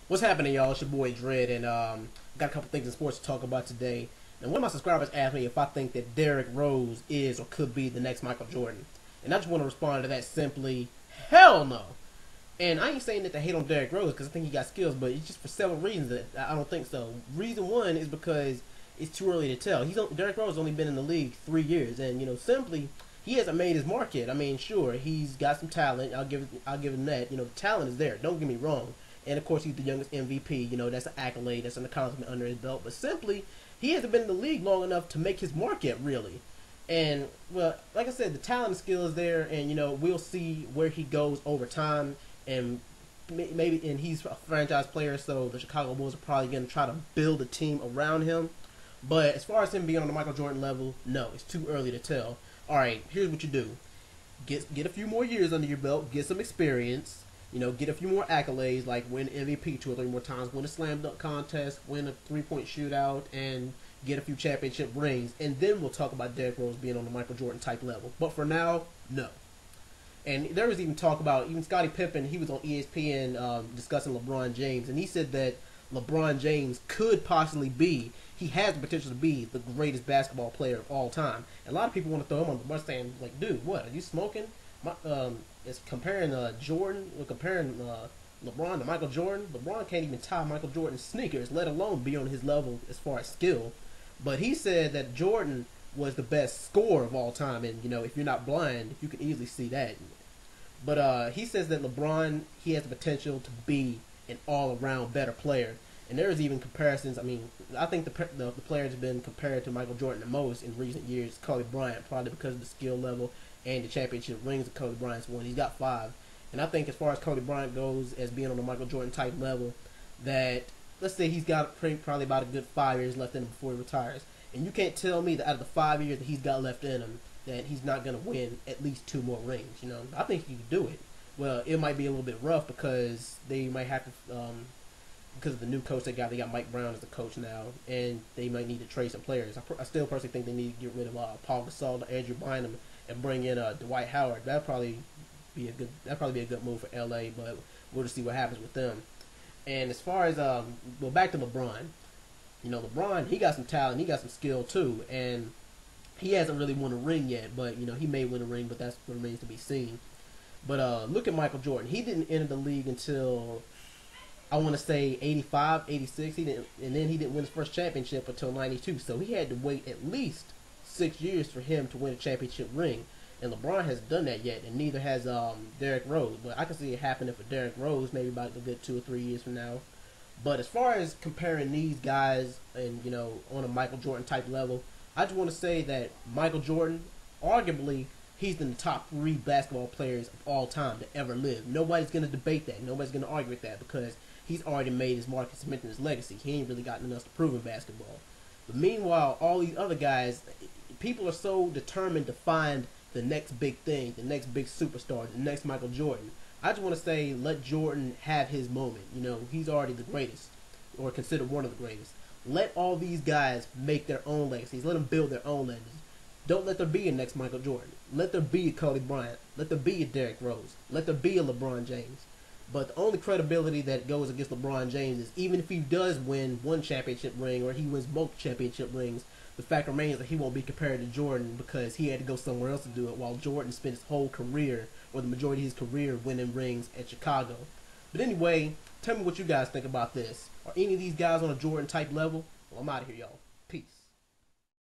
What's happening, y'all? It's your boy Dread, and got a couple things in sports to talk about today. And one of my subscribers asked me if I think that Derrick Rose is or could be the next Michael Jordan. And I just want to respond to that simply, hell no. And I ain't saying that to hate on Derrick Rose because I think he got skills, but it's just for several reasons that I don't think so. Reason one is because it's too early to tell. Derrick Rose has only been in the league 3 years, and simply he hasn't made his mark yet. I mean, sure, he's got some talent. I'll give him that. The talent is there. Don't get me wrong. And of course, he's the youngest MVP. That's an accolade. That's an accomplishment under his belt. But simply, he hasn't been in the league long enough to make his mark yet, really. And well, like I said, the talent and skill is there, and we'll see where he goes over time. And maybe, and he's a franchise player, so the Chicago Bulls are probably going to try to build a team around him. But as far as him being on the Michael Jordan level, no, it's too early to tell. All right, here's what you do: get a few more years under your belt, get some experience. Get a few more accolades, like win MVP 2 or 3 more times, win a slam dunk contest, win a 3-point shootout, and get a few championship rings. And then we'll talk about Derrick Rose being on the Michael Jordan type level. But for now, no. And there was even talk about, even Scottie Pippen, he was on ESPN discussing LeBron James, and he said that LeBron James could possibly be, he has the potential to be the greatest basketball player of all time. And a lot of people want to throw him on the bus saying, like, dude, what, are you smoking? It's comparing Jordan, we're comparing LeBron to Michael Jordan. LeBron can't even tie Michael Jordan's sneakers, let alone be on his level as far as skill. But he said that Jordan was the best scorer of all time, and if you're not blind, you can easily see that. But he says that LeBron, he has the potential to be an all-around better player. And there's even comparisons. I mean, I think the player that's been compared to Michael Jordan the most in recent years is Kobe Bryant, probably because of the skill level and the championship rings that Kobe Bryant's won. He's got 5. And I think as far as Kobe Bryant goes as being on the Michael Jordan type level, that let's say he's got probably about a good 5 years left in him before he retires. And you can't tell me that out of the 5 years that he's got left in him that he's not going to win at least 2 more rings. I think he could do it. Well, it might be a little bit rough because they might have to, because of the new coach they got Mike Brown as the coach now, and they might need to trade some players. I still personally think they need to get rid of Paul Gasol, Andrew Bynum, and bring in Dwight Howard. That'd probably be a good move for LA, but we'll just see what happens with them. And as far as well, back to LeBron. LeBron, he got some talent, he got some skill too, and he hasn't really won a ring yet, but he may win a ring, but that's what remains to be seen. But look at Michael Jordan. He didn't enter the league until I want to say 85, 86. He didn't, and then he didn't win his first championship until 92. So he had to wait at least 6 years for him to win a championship ring. And LeBron hasn't done that yet, and neither has Derrick Rose. But I can see it happening for Derrick Rose maybe about a good 2 or 3 years from now. But as far as comparing these guys and on a Michael Jordan type level, I just want to say that Michael Jordan, arguably, he's in the top 3 basketball players of all time to ever live. Nobody's going to debate that. Nobody's going to argue with that because he's already made his mark and cemented his legacy. He ain't really got nothing else to prove in basketball. But meanwhile, all these other guys, people are so determined to find the next big thing, the next big superstar, the next Michael Jordan. I just want to say, let Jordan have his moment. He's already the greatest, or considered one of the greatest. Let all these guys make their own legacies. Let them build their own legacies. Don't let there be a next Michael Jordan. Let there be a Kobe Bryant. Let there be a Derrick Rose. Let there be a LeBron James. But the only credibility that goes against LeBron James is even if he does win 1 championship ring or he wins both championship rings, the fact remains that he won't be compared to Jordan because he had to go somewhere else to do it while Jordan spent his whole career, or the majority of his career, winning rings at Chicago. But anyway, tell me what you guys think about this. Are any of these guys on a Jordan type level? Well, I'm out of here, y'all. Peace.